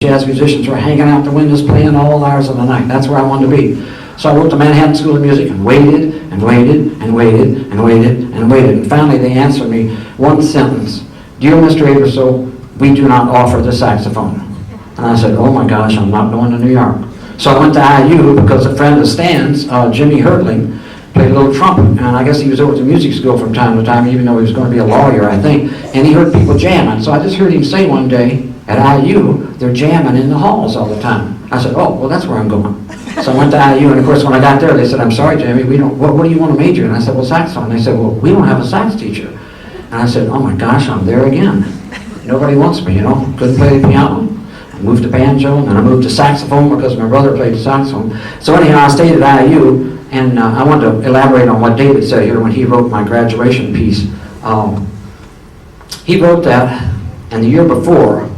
jazz musicians were hanging out the windows playing all hours of the night. That's where I wanted to be. So I wrote the Manhattan School of Music and waited and waited and waited and waited and waited. And finally they answered me one sentence: "Dear Mr. Aebersold, we do not offer the saxophone." And I said, "Oh my gosh, I'm not going to New York." So I went to IU because a friend of Stan's, Jimmy Hurtling, played a little trumpet. And I guess he was over at the music school from time to time, even though he was going to be a lawyer, I think. And he heard people jamming. So I just heard him say one day, at IU, they're jamming in the halls all the time. I said, "Oh, well, that's where I'm going." So I went to IU, and of course, when I got there, they said, "I'm sorry, Jamey, we don't, what do you want to major in?" I said, "Well, saxophone." They said, "Well, we don't have a sax teacher." And I said, "Oh my gosh, I'm there again. Nobody wants me, you know. Couldn't play the piano." I moved to banjo, and then I moved to saxophone because my brother played saxophone. So anyhow, I stayed at IU, and I wanted to elaborate on what David said here when he wrote my graduation piece. He wrote that, and the year before,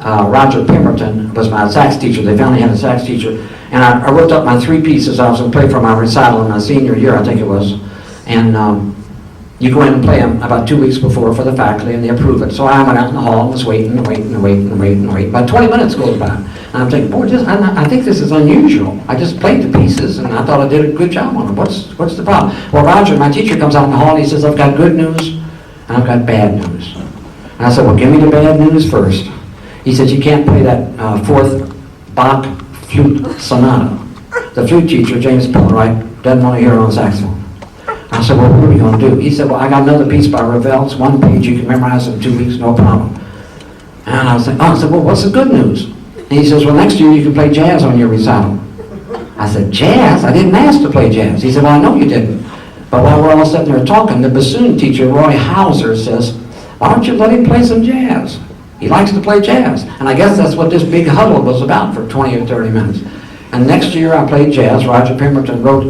Roger Pemberton was my sax teacher. They finally had a sax teacher. And I wrote up my 3 pieces I was going to play for my recital in my senior year, I think it was. And you go in and play them about 2 weeks before for the faculty, and they approve it. So I went out in the hall and was waiting and waiting and waiting and waiting and waiting. About 20 minutes goes by. And I'm thinking, boy, I think this is unusual. I just played the pieces, and I thought I did a good job on them. What's the problem? Well, Roger, my teacher, comes out in the hall, and he says, "I've got good news, and I've got bad news." And I said, "Well, give me the bad news first." He said, "You can't play that 4th Bach flute sonata. The flute teacher, James Plummer, doesn't want to hear it on saxophone." I said, "Well, what are we going to do?" He said, "Well, I got another piece by Ravel. It's 1 page. You can memorize it in 2 weeks, no problem." And I said, "Well, what's the good news?" And he says, "Well, next year you can play jazz on your recital." I said, "Jazz? I didn't ask to play jazz." He said, "Well, I know you didn't. But while we're all sitting there talking, the bassoon teacher, Roy Hauser, says, 'Why don't you let him play some jazz? He likes to play jazz.'" And I guess that's what this big huddle was about for 20 or 30 minutes. And next year I played jazz. Roger Pemberton wrote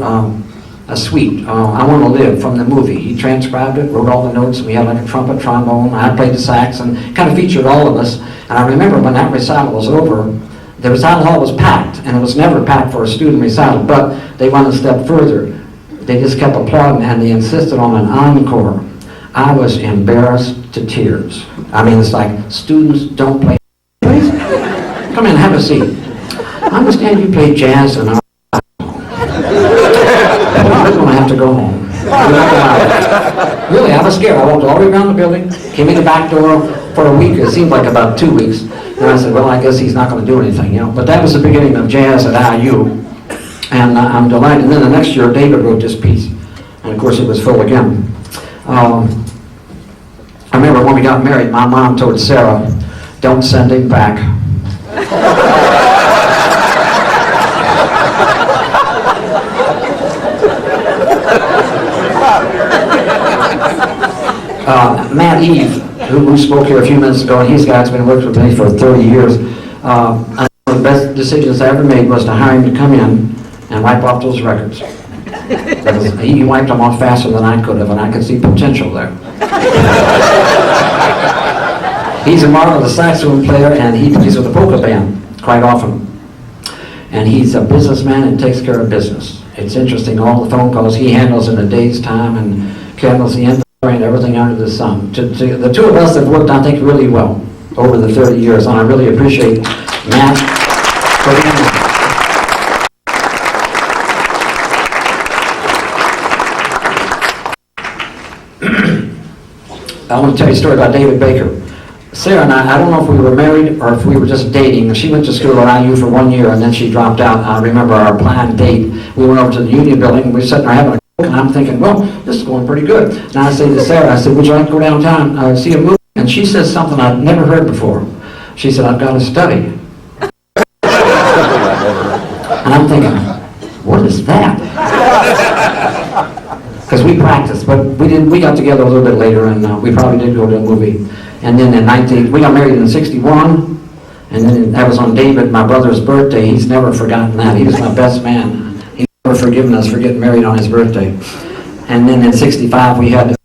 a suite, "I Want to Live," from the movie. He transcribed it, wrote all the notes, and we had like a trumpet, trombone. I played the sax, and kind of featured all of us. And I remember when that recital was over, the recital hall was packed, and it was never packed for a student recital, but they went a step further. They just kept applauding, and they insisted on an encore. I was embarrassed to tears. I mean, it's like, students don't play. Please, come in, have a seat. I understand you play jazz, and we're going to have to go home. Really, I was scared. I walked all the way around the building, came in the back door for a week. It seemed like about 2 weeks. And I said, "Well, I guess he's not going to do anything, you know." But that was the beginning of jazz at IU. And I'm delighted. And then the next year, David wrote this piece. And of course, it was full again. I remember when we got married, my mom told Sarah, "Don't send him back." Matt Eve, who spoke here a few minutes ago, and he's been working with me for 30 years. One of the best decisions I ever made was to hire him to come in and wipe off those records. He wiped them off faster than I could have, and I could see potential there. He's a marvelous saxophone player, and he plays with a polka band quite often. And he's a businessman and takes care of business. It's interesting, all the phone calls he handles in a day's time, and handles the inventory and everything under the sun. The two of us have worked, I think, really well over the 30 years, and I really appreciate Matt for being here. I want to tell you a story about David Baker. Sarah and I don't know if we were married or if we were just dating. She went to school at IU for 1 year, and then she dropped out. I remember our planned date. We went over to the Union Building, and we were sitting there having a Coke, and I'm thinking, well, this is going pretty good. And I say to Sarah, I said, "Would you like to go downtown, see a movie?" And she says something I'd never heard before. She said, "I've got to study." And I'm thinking, what is that? Because we practiced, but we got together a little bit later, and we probably did go to a movie. And then we got married in 61, and then that was on David, my brother's birthday. He's never forgotten that. He was my best man. He's never forgiven us for getting married on his birthday. And then in 65, we had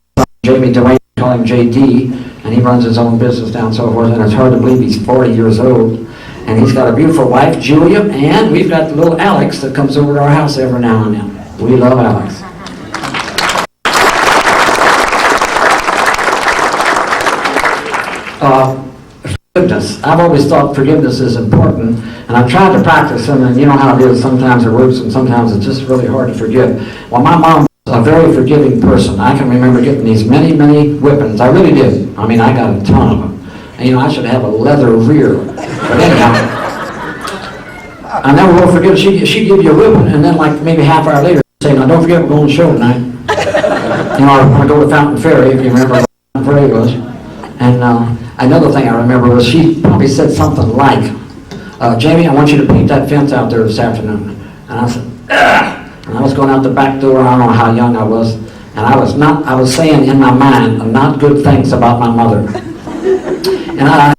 Jamey Dwayne, call him JD, and he runs his own business down so forth, and it's hard to believe he's 40 years old. And he's got a beautiful wife, Julia, and we've got the little Alex that comes over to our house every now and then. We love Alex. Forgiveness. I've always thought forgiveness is important, and I've tried to practice them, and you know how it is, sometimes it works and sometimes it's just really hard to forgive. Well, my mom was a very forgiving person. I can remember getting these many, many whippings. I really did. I mean, I got a ton of them. And you know, I should have a leather rear. But anyhow, I never will forget, she'd give you a whipping, and then like maybe half hour later, say, now don't forget we're going to show tonight. You know, I want to go to Fountain Ferry, if you remember what Fountain Ferry was. And another thing I remember was she probably said something like, Jamey, I want you to paint that fence out there this afternoon. And I said, ugh! And I was going out the back door, I don't know how young I was, and I was saying in my mind not good things about my mother. And I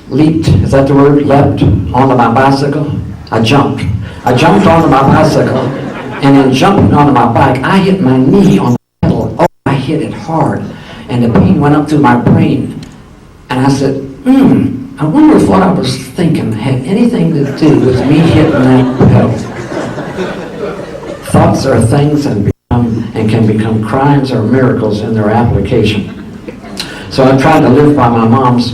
leaped, is that the word, leapt, onto my bicycle. I jumped onto my bicycle, and in jumping onto my bike, I hit my knee on the pedal. Oh, I hit it hard, and the pain went up through my brain. And I said, I wonder if what I was thinking had anything to do with me hitting that pedal. Thoughts are things and can become crimes or miracles in their application. So I tried to live by my mom's